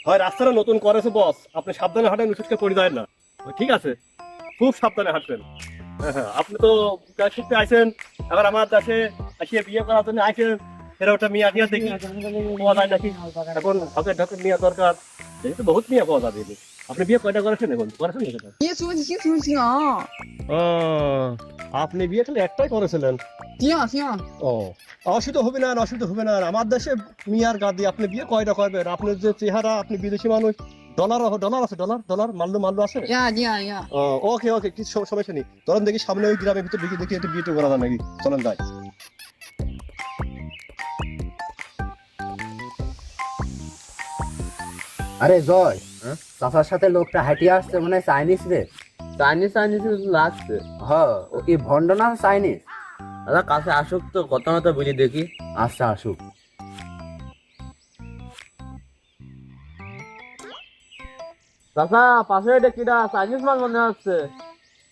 হয় রাস্তাটা নতুন করেছে বস, আপনি সাবধানে হাঁটেন, উঠে পড়ে যায় না। ঠিক আছে, খুব সাবধানে হাঁটবেন। হ্যাঁ হ্যাঁ, আপনি তো কাজ শিখতে আইছেন, আবার আমার দেশে আসিয়ে বিয়ে করার জন্য আইছেন। এরা ওটা মিয়া টিয়া দেখি পাওয়া যায় নাকি, এখন ঢকে ঢকে মিয়া দরকার, যেহেতু বহুত মিয়া পাওয়া যাবে। আপনি বিয়ে কয়টা করেছেন, এখন করেছেন সেটা? আপনি বিয়ে তাহলে একটাই করেছিলেন? ও, অসুবিধা হবে না, অসুবিধা হবে না। আমার দেশে মিয়ার গা দিয়ে আপনি বিয়ে কয়টা করবেন? আপনার যে চেহারা, আপনি বিদেশি মানুষ। ডলার ডলার আছে, ডলার ডলার মাল্লু মাল্লু আছে। ওকে ওকে, কিছু সমস্যা নেই। ধরেন দেখি সামনে ওই গ্রামের ভিতর দেখি দেখি একটু বিয়েটা করা যায় নাকি, চলেন যাই। আরে জয়, চাচার সাথে লোকটা হাঁটিয়ে আসছে, মনে হয় চাইনিজ রে। চাইনিজ চাইনিজ লাগছে। হ, ও কি ভন্ড না চাইনিজ? দাদা কাছে আসুক তো, কথা মতো বুঝে দেখি। আচ্ছা আসুক। চাচা পাশে এটা কিটা চাইনিজ মাল মনে হচ্ছে।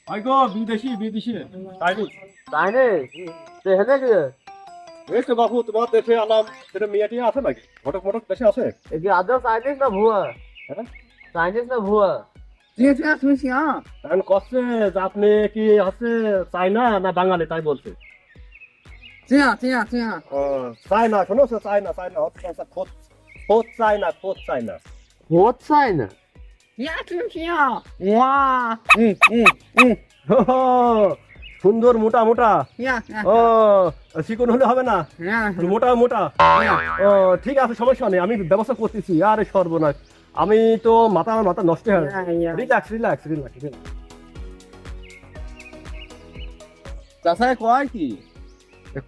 ভাই গো, বিদেশি বিদেশি চাইনিজ। চাইনিজ সেখানে কি এই তো বাবু, তোমার দেশে আলাম, সেটা মিয়া টিয়া আছে নাকি? ঘটক মটক দেশে আছে? কি আদৌ চাইনিজ না ভুয়া? হ্যাঁ, চাইনিজ না ভুয়া? এখন কচ্ছে যে আপনি কি আছে চাইনা না বাঙালি, তাই বলছে। চাইনা, শোনো, চাইনা চাইনা খোঁজ খোঁজ চাইনা, খোঁজ চাইনা। ভোট চাই না। সুন্দর মোটা মোটা। ও, চিকন হলে হবে না, মোটা মোটা। ও ঠিক আছে, সমস্যা নেই, আমি ব্যবস্থা করতেছি। আরে সর্বনাশ, আমি তো মাথা নষ্ট হয়ে রিল্যাক্স রিল্যাক্স রিল্যাক্স। চাচা কয় কি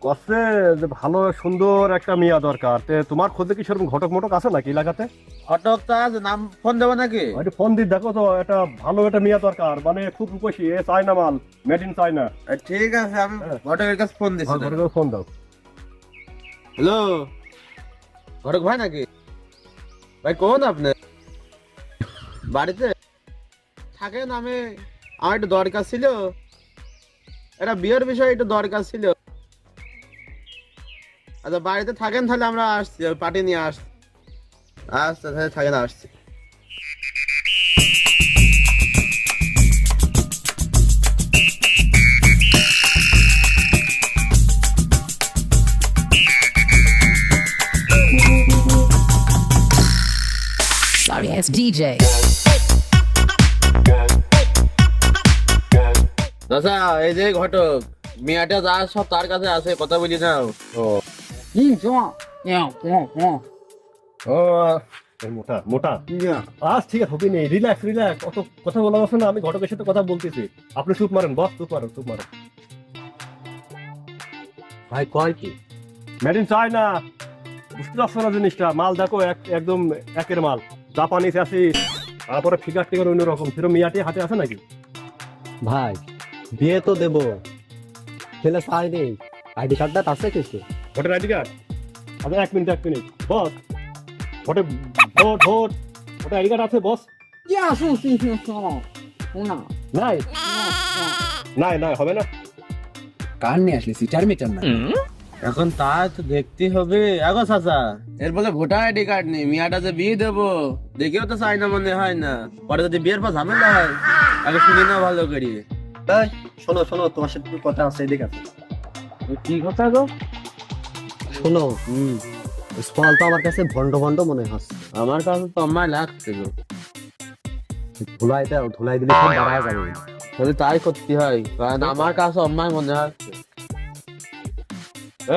কচ্ছে যে ভালো সুন্দর একটা মিয়া দরকার। তোমার খোঁজে কি সেরকম ঘটক মটক আছে নাকি এলাকাতে? ঘটক তা নাম ফোন দেবো নাকি? ফোন দিয়ে দেখো তো, একটা ভালো একটা মিয়া দরকার, মানে খুব রূপসী, এ চায়না মাল, মেড ইন চায়না। ঠিক আছে, আমি ঘটকের কাছে ফোন দিচ্ছি। ঘটকের ফোন দাও। হ্যালো, ঘটক ভাই নাকি? ভাই কোন আপনি বাড়িতে থাকেন? আমার একটু দরকার ছিল, একটা বিয়ের বিষয়ে একটু দরকার ছিল। আচ্ছা বাড়িতে থাকেন তাহলে, আমরা আসছি, পার্টি নিয়ে আসছি। আচ্ছা তাহলে থাকেন, আসছি। Sorry ass DJ. আচ্ছা এই যে ঘটক, মিয়াটা যা সব তার কাছে আছে, কথা বলি নাও। ও ও, মোটা মোটা। আচ্ছা ঠিক আছে, হবে নেই, রিল্যাক্স রিল্যাক্স, অত কথা বলা আছে না। আমি ঘটকের সাথে কথা বলতেছি, আপনি চুপ মারেন বস, চুপ মারেন চুপ মারেন। ভাই কয় কি? মেড ইন চায়না, বুঝতে পারছো না জিনিসটা? মাল দেখো, একদম একের মাল, জাপানিজ আছে, তারপরে ফিগার টিগার অন্যরকম। সেরকম মিয়াটি হাতে আছে নাকি? ভাই বিয়ে তো দেবো, ছেলে চাই নেই, আইডি কার্ডটা আছে কিছু? Voter ID card? আচ্ছা এক মিনিট বস, ভোটে vote vote voter ID card আছে বস? নাই নাই নাই, হবে না। কার নিয়ে আসলি, সিটার মিটার না? এখন তা তো দেখতে হবে। আগো চাচা, এর বলে ভোটার আইডি কার্ড নেই, মিয়াটা যে বিয়ে দেবো দেখেও তো চাই না মনে হয় না। পরে যদি বিয়ের পর ঝামেলা হয়, আগে শুনি না ভালো করি। এই শোনো শোনো, তোমার সাথে একটু কথা আছে, এদিকে আছে। কি কথা গো? শোনো, স্পল তো আমার কাছে ভন্ড ভন্ড মনে হচ্ছে। আমার কাছে তো আমার লাগছে গো। ধুলাই দিলে সব বাড়ায় যাবে। যদি তাই করতে হয়, কারণ আমার কাছে অম্মাই মনে হচ্ছে।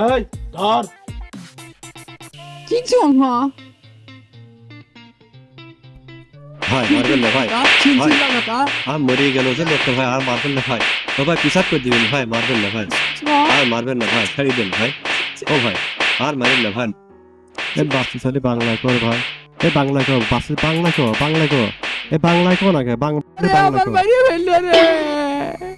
এই ধর, ভাই মারবেন না ভাই, আর মরে গেল যে লোকটা ভাই, আর মারবেন না ভাই। ও ভাই পিছাপ করে দিবেন ভাই, মারবেন না ভাই, আর মারবেন না ভাই, ছেড়ে দেন ভাই। ও ভাই আর মারেন না ভাই। এ বাচ্চা ছেলে বাংলায় কর ভাই, এ বাংলায় কর, বাচ্চা বাংলায় কর, বাংলায় কর, এ বাংলায় কর না, বাংলা